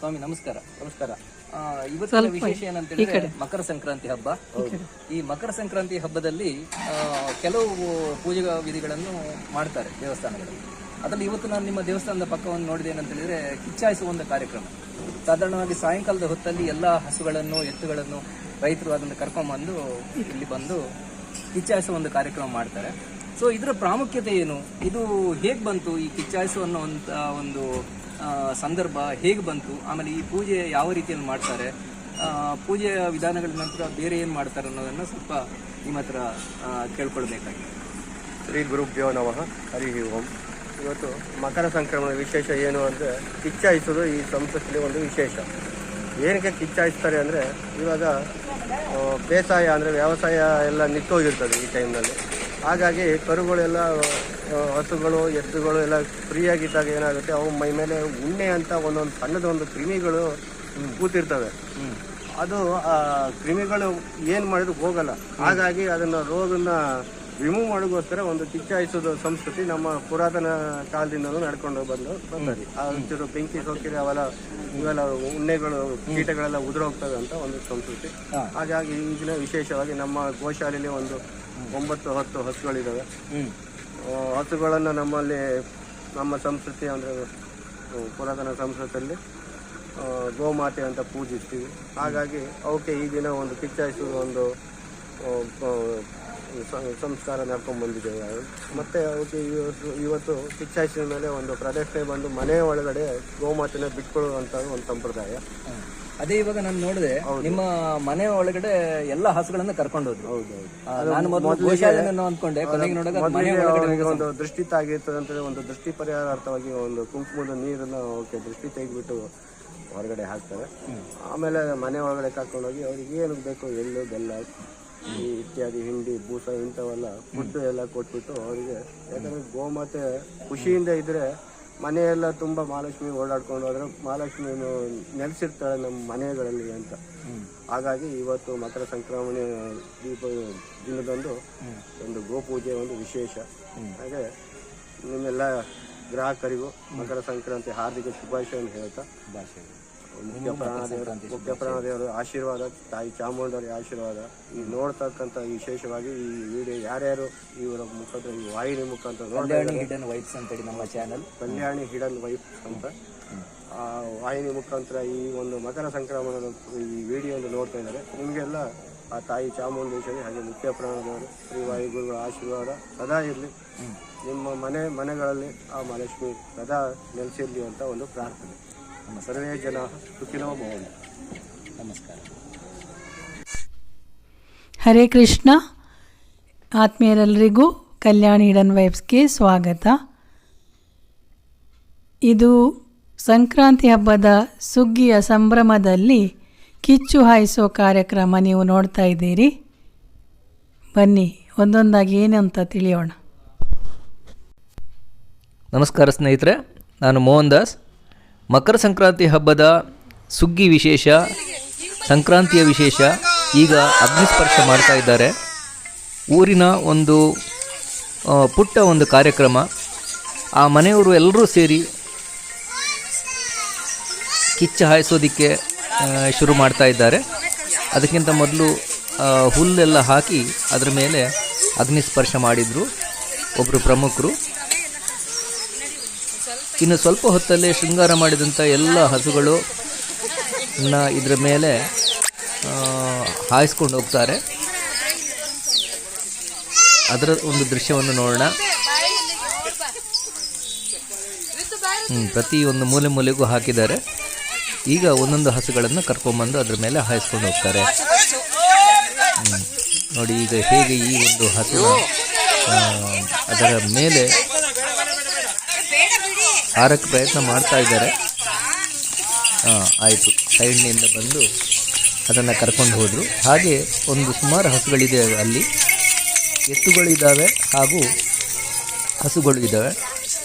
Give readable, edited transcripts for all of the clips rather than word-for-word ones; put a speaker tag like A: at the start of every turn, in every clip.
A: ಸ್ವಾಮಿ ನಮಸ್ಕಾರ.
B: ನಮಸ್ಕಾರ.
A: ಇವತ್ತಿನ ವಿಶೇಷ ಏನಂತೇಳಿದ್ರೆ ಮಕರ ಸಂಕ್ರಾಂತಿ ಹಬ್ಬ. ಈ ಮಕರ ಸಂಕ್ರಾಂತಿ ಹಬ್ಬದಲ್ಲಿ ಕೆಲವು ಪೂಜಾ ವಿಧಿಗಳನ್ನು ಮಾಡ್ತಾರೆ ದೇವಸ್ಥಾನಗಳಲ್ಲಿ. ಅದರಲ್ಲಿ ಇವತ್ತು ನಾನು ನಿಮ್ಮ ದೇವಸ್ಥಾನದ ಪಕ್ಕವನ್ನು ನೋಡಿದೆ ಏನಂತೇಳಿದ್ರೆ ಕಿಚ್ಚಾಯಿಸುವ ಒಂದು ಕಾರ್ಯಕ್ರಮ. ಸಾಧಾರಣವಾಗಿ ಸಾಯಂಕಾಲದ ಹೊತ್ತಲ್ಲಿ ಎಲ್ಲ ಹಸುಗಳನ್ನು ಎತ್ತುಗಳನ್ನು ರೈತರು ಅದನ್ನು ಕರ್ಕೊಂಡ್ಬಂದು ಇಲ್ಲಿ ಬಂದು ಕಿಚ್ಚಾಯಿಸುವ ಒಂದು ಕಾರ್ಯಕ್ರಮ ಮಾಡ್ತಾರೆ. ಸೊ ಇದರ ಪ್ರಾಮುಖ್ಯತೆ ಏನು, ಇದು ಹೇಗೆ ಬಂತು, ಈ ಕಿಚ್ಚಾಯಿಸುವ ಅನ್ನುವಂಥ ಒಂದು ಸಂದರ್ಭ ಹೇಗೆ ಬಂತು, ಆಮೇಲೆ ಈ ಪೂಜೆ ಯಾವ ರೀತಿಯಲ್ಲಿ ಮಾಡ್ತಾರೆ, ಪೂಜೆಯ ವಿಧಾನಗಳ ನಂತರ ಬೇರೆ ಏನು ಮಾಡ್ತಾರೆ ಅನ್ನೋದನ್ನು ಸ್ವಲ್ಪ ನಿಮ್ಮ ಹತ್ರ ಕೇಳ್ಕೊಳ್ಬೇಕಾಗಿದೆ.
B: ಶ್ರೀ ಗುರುಭ್ಯೋ ನಮಃ. ಹರಿ ಓಂ. ಇವತ್ತು ಮಕರ ಸಂಕ್ರಮಣ ವಿಶೇಷ ಏನು ಅಂದರೆ ಕಿಚ್ಚಾಯಿಸೋದು ಈ ಸಂಸ್ಕೃತಿಯಲ್ಲಿ ಒಂದು ವಿಶೇಷ. ಏನಕ್ಕೆ ಕಿಚ್ಚಾಯಿಸ್ತಾರೆ ಅಂದರೆ ಇವಾಗ ಬೇಸಾಯ ಅಂದರೆ ವ್ಯವಸಾಯ ಎಲ್ಲ ನಿಂತೋಗಿರ್ತದೆ ಈ ಟೈಮ್ನಲ್ಲಿ. ಹಾಗಾಗಿ ಕರುಗಳೆಲ್ಲ ಹಸುಗಳು ಎತ್ತುಗಳು ಎಲ್ಲ ಫ್ರೀಯಾಗಿದ್ದಾಗ ಏನಾಗುತ್ತೆ, ಅವು ಮೈ ಮೇಲೆ ಉಣ್ಣೆ ಅಂತ ಒಂದೊಂದು ಸಣ್ಣದೊಂದು ಕ್ರಿಮಿಗಳು ಕೂತಿರ್ತವೆ. ಅದು ಕ್ರಿಮಿಗಳು ಏನು ಮಾಡಿದ್ರು ಹೋಗಲ್ಲ. ಹಾಗಾಗಿ ಅದನ್ನು ರೋಗನ ರಿಮೂವ್ ಮಾಡೋಕ್ಕೋಸ್ಕರ ಒಂದು ಕಿಚ್ಚಾಯಿಸೋದು ಸಂಸ್ಕೃತಿ ನಮ್ಮ ಪುರಾತನ ಕಾಲದಿಂದಲೂ ನಡ್ಕೊಂಡು ಬಂದರಿ. ಒಂಚೂರು ಬೆಂಕಿ ಸೋಕಿರಿ ಇವೆಲ್ಲ ಉಣ್ಣೆಗಳು ಕೀಟಗಳೆಲ್ಲ ಉದುರೋಗ್ತವೆ ಅಂತ ಒಂದು ಸಂಸ್ಕೃತಿ. ಹಾಗಾಗಿ ಈಗಿನ ವಿಶೇಷವಾಗಿ ನಮ್ಮ ಗೋಶಾಲೆಯಲ್ಲಿ ಒಂದು 9-10 ಹಸುಗಳಿದ್ದಾವೆ. ಹಸುಗಳನ್ನು ನಮ್ಮಲ್ಲಿ ನಮ್ಮ ಸಂಸ್ಕೃತಿ ಅಂದರೆ ಪುರಾತನ ಸಂಸ್ಕೃತಿಯಲ್ಲಿ ಗೋಮಾತೆ ಅಂತ ಪೂಜಿಸ್ತೀವಿ. ಹಾಗಾಗಿ ಅವಕ್ಕೆ ಈ ದಿನ ಒಂದು ಕಿಚ್ಚಾಯಿಸುವ ಒಂದು ಸಂಸ್ಕಾರ ನಡ್ಕೊಂಡು ಬಂದಿದ್ದೇವೆ. ಮತ್ತು ಅವಕ್ಕೆ ಇವತ್ತು ಕಿಚ್ಚಾಯಿಸಿದ ಮೇಲೆ ಒಂದು ಪ್ರದಕ್ಷಿಣೆ ಬಂದು ಮನೆ ಒಳಗಡೆ ಗೋಮಾತೆನ ಬಿಟ್ಕೊಳ್ಳುವಂಥ ಒಂದು ಸಂಪ್ರದಾಯ.
A: ಅದೇ ಇವಾಗ ನಾನು ನೋಡಿದೆ ನಿಮ್ಮ ಮನೆ ಒಳಗಡೆ ಎಲ್ಲ ಹಸುಗಳನ್ನ ಕರ್ಕೊಂಡು ಹೋದ್ರು.
B: ಒಂದು ದೃಷ್ಟಿ ತಾಗಿರ್ತದೆ ಅಂತ ಒಂದು ದೃಷ್ಟಿ ಪರಿಹಾರಾರ್ಥವಾಗಿ ಒಂದು ಕುಂಕುಮದ ನೀರನ್ನು ಅವಕ್ಕೆ ದೃಷ್ಟಿ ತೆಗೆದ್ಬಿಟ್ಟು ಹೊರಗಡೆ ಹಾಕ್ತಾರೆ. ಆಮೇಲೆ ಮನೆ ಒಳಗಡೆ ಕರ್ಕೊಂಡೋಗಿ ಅವ್ರಿಗೆ ಏನು ಬೇಕು, ಎಳ್ಳು ಬೆಲ್ಲ ಈ ಇತ್ಯಾದಿ ಹಿಂಡಿ ಬೂಸ ಇಂಥವೆಲ್ಲ ಫುಡ್ ಎಲ್ಲ ಕೊಟ್ಬಿಟ್ಟು ಅವರಿಗೆ, ಯಾಕಂದ್ರೆ ಗೋಮಾತೆ ಖುಷಿಯಿಂದ ಇದ್ರೆ ಮನೆಯೆಲ್ಲ ತುಂಬ ಮಹಾಲಕ್ಷ್ಮಿ ಓಡಾಡ್ಕೊಂಡು ಹೋದ್ರೆ ಮಹಾಲಕ್ಷ್ಮಿ ನೆಲೆಸಿರ್ತಾಳೆ ನಮ್ಮ ಮನೆಗಳಲ್ಲಿ ಅಂತ. ಹಾಗಾಗಿ ಇವತ್ತು ಮಕರ ಸಂಕ್ರಮಣೆ ದಿನದಂದು ಒಂದು ಗೋಪೂಜೆ ಒಂದು ವಿಶೇಷ. ಹಾಗೆ ನಿಮ್ಮೆಲ್ಲ ಗ್ರಾಹಕರಿಗೂ ಮಕರ ಸಂಕ್ರಾಂತಿ ಹಾರ್ದಿಕ ಶುಭಾಶಯವನ್ನು ಹೇಳ್ತಾ ಮುಖ್ಯ ಪ್ರಾಣದೇವರ ಆಶೀರ್ವಾದ, ತಾಯಿ ಚಾಮುಂಡವರ ಆಶೀರ್ವಾದ ಈ ನೋಡ್ತಕ್ಕಂಥ ವಿಶೇಷವಾಗಿ ಈ ವಿಡಿಯೋ ಯಾರ್ಯಾರು ಇವರ ಮುಖಾಂತರ ಈ ವಾಹಿನಿ ಮುಖಾಂತರ
A: ಕಲ್ಯಾಣಿ ಹಿಡನ್ ವೈಬ್ಸ್ ಅಂತೇಳಿ ನಮ್ಮ ಚಾನಲ್
B: ಕಲ್ಯಾಣಿ ಹಿಡನ್ ವೈಬ್ಸ್ ಅಂತ ಆ ವಾಹಿನಿ ಮುಖಾಂತರ ಈ ಒಂದು ಮಕರ ಸಂಕ್ರಮಣದ ಈ ವಿಡಿಯೋವನ್ನು ನೋಡ್ತಾ ಇದ್ದಾರೆ. ನಿಮಗೆಲ್ಲ ಆ ತಾಯಿ ಚಾಮುಂಡೇಶ್ವರಿ ಹಾಗೆ ಮುಖ್ಯ ಪ್ರಾಣದೇವರು ಶ್ರೀ ವಾಯುಗುರುಗಳ ಆಶೀರ್ವಾದ ಸದಾ ಇರಲಿ. ನಿಮ್ಮ ಮನೆಗಳಲ್ಲಿ ಆ ಮಹಾಲಕ್ಷ್ಮಿ ಸದಾ ನೆಲೆಸಿರಲಿ ಅಂತ ಒಂದು ಪ್ರಾರ್ಥನೆ. ನಮ್ಮ ಸರ್ವೇ ಜನ ಸುಖಿನೋ ಭವಂತು.
A: ನಮಸ್ಕಾರ.
C: ಹರೇ ಕೃಷ್ಣ. ಆತ್ಮೀಯರೆಲ್ಲರಿಗೂ ಕಲ್ಯಾಣಿ ಹಿಡನ್ ವೈಬ್ಸ್ಗೆ ಸ್ವಾಗತ. ಇದು ಸಂಕ್ರಾಂತಿ ಹಬ್ಬದ ಸುಗ್ಗಿಯ ಸಂಭ್ರಮದಲ್ಲಿ ಕಿಚ್ಚು ಹಾಯಿಸೋ ಕಾರ್ಯಕ್ರಮ ನೀವು ನೋಡ್ತಾ ಇದ್ದೀರಿ. ಬನ್ನಿ ಒಂದೊಂದಾಗಿ ಏನಂತ ತಿಳಿಯೋಣ.
A: ನಮಸ್ಕಾರ ಸ್ನೇಹಿತರೆ, ನಾನು ಮೋಹನ್ ದಾಸ್. ಮಕರ ಸಂಕ್ರಾಂತಿ ಹಬ್ಬದ ಸುಗ್ಗಿ ವಿಶೇಷ, ಸಂಕ್ರಾಂತಿಯ ವಿಶೇಷ ಈಗ ಅಗ್ನಿಸ್ಪರ್ಶ ಮಾಡ್ತಾ ಇದ್ದಾರೆ. ಊರಿನ ಒಂದು ಪುಟ್ಟ ಒಂದು ಕಾರ್ಯಕ್ರಮ. ಆ ಮನೆಯವರು ಎಲ್ಲರೂ ಸೇರಿ ಕಿಚ್ಚು ಹಾಯಿಸೋದಕ್ಕೆ ಶುರು ಮಾಡ್ತಾ ಇದ್ದಾರೆ. ಅದಕ್ಕಿಂತ ಮೊದಲು ಹುಲ್ಲೆಲ್ಲ ಹಾಕಿ ಅದರ ಮೇಲೆ ಅಗ್ನಿಸ್ಪರ್ಶ ಮಾಡಿದರು ಒಬ್ಬರು ಪ್ರಮುಖರು. ಇನ್ನು ಸ್ವಲ್ಪ ಹೊತ್ತಲ್ಲೇ ಶೃಂಗಾರ ಮಾಡಿದಂಥ ಎಲ್ಲ ಹಸುಗಳು ಇದರ ಮೇಲೆ ಹಾಯಿಸ್ಕೊಂಡು ಹೋಗ್ತಾರೆ. ಅದರ ಒಂದು ದೃಶ್ಯವನ್ನು ನೋಡೋಣ. ಪ್ರತಿ ಒಂದು ಮೂಲೆಗೂ ಹಾಕಿದ್ದಾರೆ. ಈಗ ಒಂದೊಂದು ಹಸುಗಳನ್ನು ಕರ್ಕೊಂಡ್ಬಂದು ಅದ್ರ ಮೇಲೆ ಹಾಯಿಸ್ಕೊಂಡು ಹೋಗ್ತಾರೆ. ನೋಡಿ ಈಗ ಹೇಗೆ ಈ ಒಂದು ಹಸು ಅದರ ಮೇಲೆ ಹಾರಕ್ಕೆ ಪ್ರಯತ್ನ ಮಾಡ್ತಾ ಇದ್ದಾರೆ. ಆಯಿತು, ಸೈಡ್ನಿಂದ ಬಂದು ಅದನ್ನು ಕರ್ಕೊಂಡು ಹೋದರು. ಹಾಗೆ ಒಂದು ಸುಮಾರು ಹಸುಗಳಿದೆ, ಅಲ್ಲಿ ಎತ್ತುಗಳಿದ್ದಾವೆ ಹಾಗೂ ಹಸುಗಳು ಇದ್ದಾವೆ.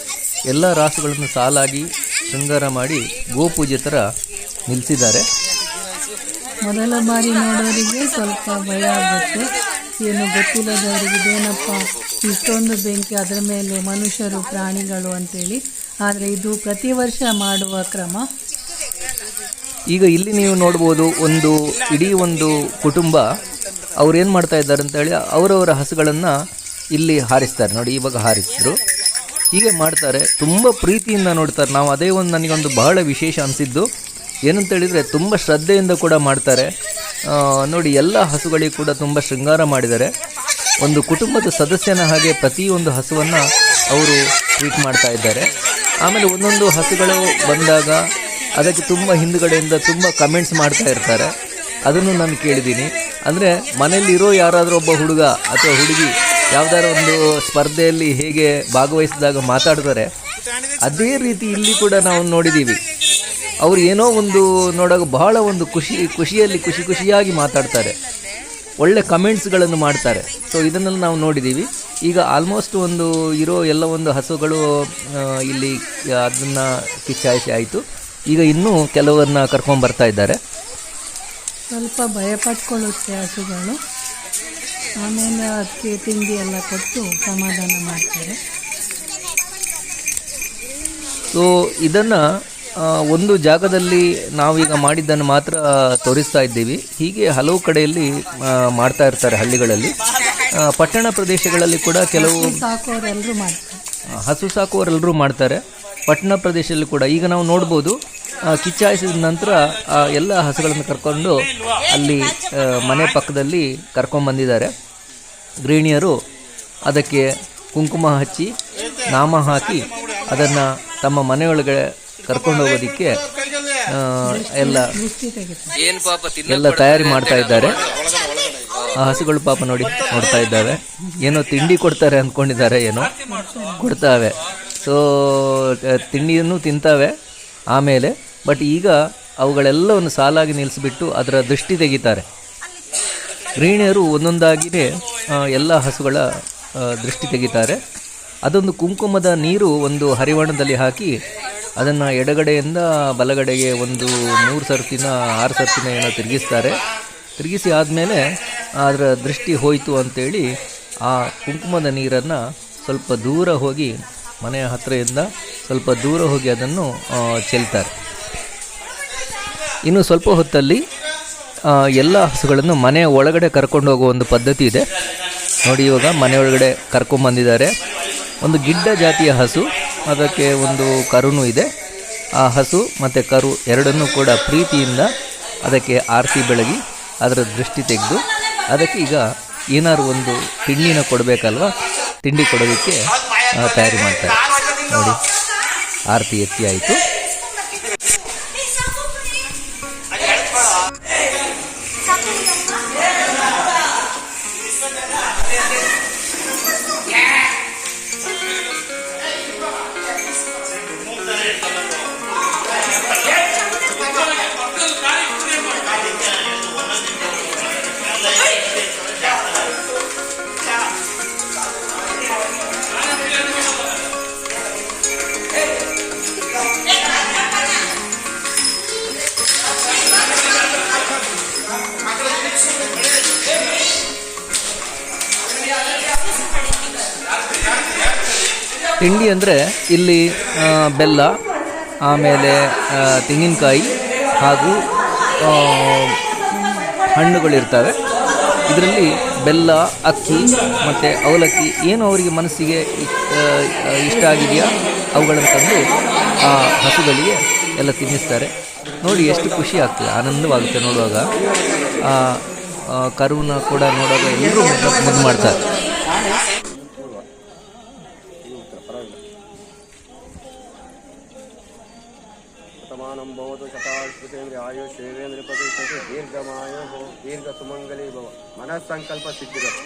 A: ಎಲ್ಲ ರಾಸುಗಳನ್ನು ಸಾಲಾಗಿ ಶೃಂಗಾರ ಮಾಡಿ ಗೋಪೂಜೆ ಥರ ನಿಲ್ಲಿಸಿದ್ದಾರೆ.
C: ಮೊದಲ ಬಾರಿ ನೋಡೋರಿಗೆ ಸ್ವಲ್ಪ ಭಯ ಆಗುತ್ತೆ. ಏನು ಗೊತ್ತಿಲ್ಲದವರಿಗೆ ಇದೇನಪ್ಪ ಇಷ್ಟೊಂದು ಬೆಂಕಿ, ಅದರ ಮೇಲೆ ಮನುಷ್ಯರು ಪ್ರಾಣಿಗಳು ಅಂತೇಳಿ. ಆದರೆ ಇದು ಪ್ರತಿ ವರ್ಷ ಮಾಡುವ ಕ್ರಮ.
A: ಈಗ ಇಲ್ಲಿ ನೀವು ನೋಡ್ಬೋದು, ಇಡೀ ಒಂದು ಕುಟುಂಬ ಅವ್ರು ಏನು ಮಾಡ್ತಾ ಇದ್ದಾರೆ ಅಂತೇಳಿ ಅವರವರ ಹಸುಗಳನ್ನು ಇಲ್ಲಿ ಹಾರಿಸ್ತಾರೆ. ನೋಡಿ, ಇವಾಗ ಹಾರಿಸಿದ್ರು. ಹೀಗೆ ಮಾಡ್ತಾರೆ, ತುಂಬ ಪ್ರೀತಿಯಿಂದ ನೋಡ್ತಾರೆ. ನಾವು ಅದೇ ನನಗೊಂದು ಬಹಳ ವಿಶೇಷ ಅನಿಸಿದ್ದು ಏನಂತೇಳಿದರೆ, ತುಂಬ ಶ್ರದ್ಧೆಯಿಂದ ಕೂಡ ಮಾಡ್ತಾರೆ. ನೋಡಿ, ಎಲ್ಲ ಹಸುಗಳಿಗೆ ಕೂಡ ತುಂಬ ಶೃಂಗಾರ ಮಾಡಿದ್ದಾರೆ. ಒಂದು ಕುಟುಂಬದ ಸದಸ್ಯನ ಹಾಗೆ ಪ್ರತಿಯೊಂದು ಹಸುವನ್ನು ಅವರು ಟ್ರೀಟ್ ಮಾಡ್ತಾ ಇದ್ದಾರೆ. ಆಮೇಲೆ ಒಂದೊಂದು ಹಸುಗಳು ಬಂದಾಗ ಅದಕ್ಕೆ ತುಂಬ ಹಿಂದುಗಡೆಯಿಂದ ತುಂಬ ಕಮೆಂಟ್ಸ್ ಮಾಡ್ತಾ ಇರ್ತಾರೆ. ಅದನ್ನು ನಾನು ಕೇಳಿದ್ದೀನಿ. ಅಂದರೆ ಮನೆಯಲ್ಲಿರೋ ಯಾರಾದರೂ ಒಬ್ಬ ಹುಡುಗ ಅಥವಾ ಹುಡುಗಿ ಯಾವುದಾದ್ರು ಒಂದು ಸ್ಪರ್ಧೆಯಲ್ಲಿ ಹೇಗೆ ಭಾಗವಹಿಸಿದಾಗ ಮಾತಾಡ್ತಾರೆ, ಅದೇ ರೀತಿ ಇಲ್ಲಿ ಕೂಡ ನಾವು ನೋಡಿದ್ದೀವಿ. ಅವ್ರು ಏನೋ ಒಂದು ನೋಡೋಕೆ ಬಹಳ ಒಂದು ಖುಷಿಯಾಗಿ ಮಾತಾಡ್ತಾರೆ, ಒಳ್ಳೆ ಕಮೆಂಟ್ಸ್ಗಳನ್ನು ಮಾಡ್ತಾರೆ. ಸೊ ಇದನ್ನೆಲ್ಲ ನಾವು ನೋಡಿದ್ದೀವಿ. ಈಗ ಆಲ್ಮೋಸ್ಟ್ ಎಲ್ಲ ಹಸುಗಳು ಇಲ್ಲಿ ಅದನ್ನು ಕಿಚ್ಚಾಯಿಸಿ ಆಯಿತು. ಈಗ ಇನ್ನೂ ಕೆಲವರನ್ನ ಕರ್ಕೊಂಡ್ಬರ್ತಾ ಇದ್ದಾರೆ.
C: ಸ್ವಲ್ಪ ಭಯಪಟ್ಕೊಳ್ಳುತ್ತೆ ಹಸುಗಳು. ಆಮೇಲೆ ಅದಕ್ಕೆ ತಿಂಡಿ ಎಲ್ಲ ಕೊಟ್ಟು ಸಮಾಧಾನ ಮಾಡ್ತಾರೆ.
A: ಸೊ ಇದನ್ನು ಒಂದು ಜಾಗದಲ್ಲಿ ನಾವೀಗ ಮಾಡಿದ್ದನ್ನು ಮಾತ್ರ ತೋರಿಸ್ತಾ ಇದ್ದೀವಿ. ಹೀಗೆ ಹಲವು ಕಡೆಯಲ್ಲಿ ಮಾಡ್ತಾ ಇರ್ತಾರೆ ಹಳ್ಳಿಗಳಲ್ಲಿ. ಪಟ್ಟಣ ಪ್ರದೇಶಗಳಲ್ಲಿ ಕೂಡ ಕೆಲವು ಹಸು ಸಾಕುವವರೆಲ್ಲರೂ ಮಾಡ್ತಾರೆ. ಪಟ್ಟಣ ಪ್ರದೇಶದಲ್ಲಿ ಕೂಡ ಈಗ ನಾವು ನೋಡ್ಬೋದು, ಕಿಚ್ಚಾಯಿಸಿದ ನಂತರ ಎಲ್ಲ ಹಸುಗಳನ್ನು ಕರ್ಕೊಂಡು ಅಲ್ಲಿ ಮನೆ ಪಕ್ಕದಲ್ಲಿ ಕರ್ಕೊಂಡ್ಬಂದಿದ್ದಾರೆ. ಗೃಹಿಣಿಯರು ಅದಕ್ಕೆ ಕುಂಕುಮ ಹಚ್ಚಿ ನಾಮ ಹಾಕಿ ಅದನ್ನು ತಮ್ಮ ಮನೆಯೊಳಗೆ ಕರ್ಕೊಂಡು ಹೋಗೋದಕ್ಕೆ ಎಲ್ಲ ತಯಾರಿ ಮಾಡ್ತಾ ಇದ್ದಾರೆ. ಆ ಹಸುಗಳು ಪಾಪ ನೋಡ್ತಾ ಇದ್ದಾವೆ. ಏನೋ ತಿಂಡಿ ಕೊಡ್ತಾರೆ ಅಂದ್ಕೊಂಡಿದ್ದಾರೆ, ಏನೋ ಕೊಡ್ತಾವೆ. ಸೊ ತಿಂಡಿಯನ್ನು ತಿಂತಾವೆ ಆಮೇಲೆ. ಬಟ್ ಈಗ ಅವುಗಳೆಲ್ಲವನ್ನು ಸಾಲಾಗಿ ನಿಲ್ಲಿಸಿಬಿಟ್ಟು ಅದರ ದೃಷ್ಟಿ ತೆಗಿತಾರೆ. ಗೃಹಿಣಿಯರು ಒಂದೊಂದಾಗಿಯೇ ಎಲ್ಲ ಹಸುಗಳ ದೃಷ್ಟಿ ತೆಗಿತಾರೆ. ಅದೊಂದು ಕುಂಕುಮದ ನೀರು ಒಂದು ಹರಿವಾಣದಲ್ಲಿ ಹಾಕಿ ಅದನ್ನು ಎಡಗಡೆಯಿಂದ ಬಲಗಡೆಗೆ 3 ಸರ್ತಿನ 6 ಸರ್ತಿನ ಏನೋ ತಿರುಗಿಸ್ತಾರೆ. ತಿರುಗಿಸಿ ಆದಮೇಲೆ ಅದರ ದೃಷ್ಟಿ ಹೋಯಿತು ಅಂತೇಳಿ ಆ ಕುಂಕುಮದ ನೀರನ್ನು ಸ್ವಲ್ಪ ದೂರ ಹೋಗಿ, ಮನೆಯ ಹತ್ತಿರದಿಂದ ಸ್ವಲ್ಪ ದೂರ ಹೋಗಿ ಅದನ್ನು ಚೆಲ್ತಾರೆ. ಇನ್ನು ಸ್ವಲ್ಪ ಹೊತ್ತಲ್ಲಿ ಎಲ್ಲ ಹಸುಗಳನ್ನು ಮನೆಯ ಒಳಗಡೆ ಕರ್ಕೊಂಡು ಹೋಗೋ ಒಂದು ಪದ್ಧತಿ ಇದೆ. ನೋಡಿ, ಇವಾಗ ಮನೆಯೊಳಗಡೆ ಕರ್ಕೊಂಬಂದಿದ್ದಾರೆ. ಒಂದು ಗಿಡ್ಡ ಜಾತಿಯ ಹಸು, ಅದಕ್ಕೆ ಒಂದು ಕರುನೂ ಇದೆ. ಆ ಹಸು ಮತ್ತು ಕರು ಎರಡನ್ನೂ ಕೂಡ ಪ್ರೀತಿಯಿಂದ ಅದಕ್ಕೆ ಆರತಿ ಬೆಳಗಿ ಅದರ ದೃಷ್ಟಿ ತೆಗೆದು ಅದಕ್ಕೆ ಈಗ ಏನಾದ್ರು ಒಂದು ತಿಂಡಿನ ಕೊಡಬೇಕಲ್ವ, ತಿಂಡಿ ಕೊಡೋದಕ್ಕೆ ತಯಾರಿ ಮಾಡ್ತಾರೆ. ನೋಡಿ, ಆರತಿ ಎತ್ತಿ ಆಯಿತು. ತಿಂಡಿ ಅಂದರೆ ಇಲ್ಲಿ ಬೆಲ್ಲ, ಆಮೇಲೆ ತೆಂಗಿನಕಾಯಿ ಹಾಗೂ ಹಣ್ಣುಗಳಿರ್ತವೆ. ಇದರಲ್ಲಿ ಬೆಲ್ಲ, ಅಕ್ಕಿ ಮತ್ತು ಅವಲಕ್ಕಿ ಏನು ಅವರಿಗೆ ಮನಸ್ಸಿಗೆ ಇಷ್ಟ ಆಗಿದೆಯಾ ಅವುಗಳನ್ನು ತಂದು ಆ ಹಸುಗಳಿಗೆ ಎಲ್ಲ ತಿನ್ನಿಸ್ತಾರೆ. ನೋಡಿ, ಎಷ್ಟು ಖುಷಿ ಆಗ್ತದೆ, ಆನಂದವಾಗುತ್ತೆ ನೋಡುವಾಗ. ಕರುವನ್ನ ಕೂಡ ನೋಡುವಾಗ ಎಲ್ಲರೂ ಮುದ್ದು ಮಾಡ್ತಾರೆ.
B: ಶತಮಾನಂ ಭವತು ಶತಾಯುಷೇಂದ್ರಿಯ ಆಯುಷ್ ಶೇವೇಂದ್ರಿಯ ಪ್ರತಿಷ್ಠತೆ ದೀರ್ಘಮಾಯು ದೀರ್ಘ ಸುಮಂಗಲಿ ಭವ. ಮನಸ್ಸಂಕಲ್ಪ ಸಿದ್ಧಿಗಳು.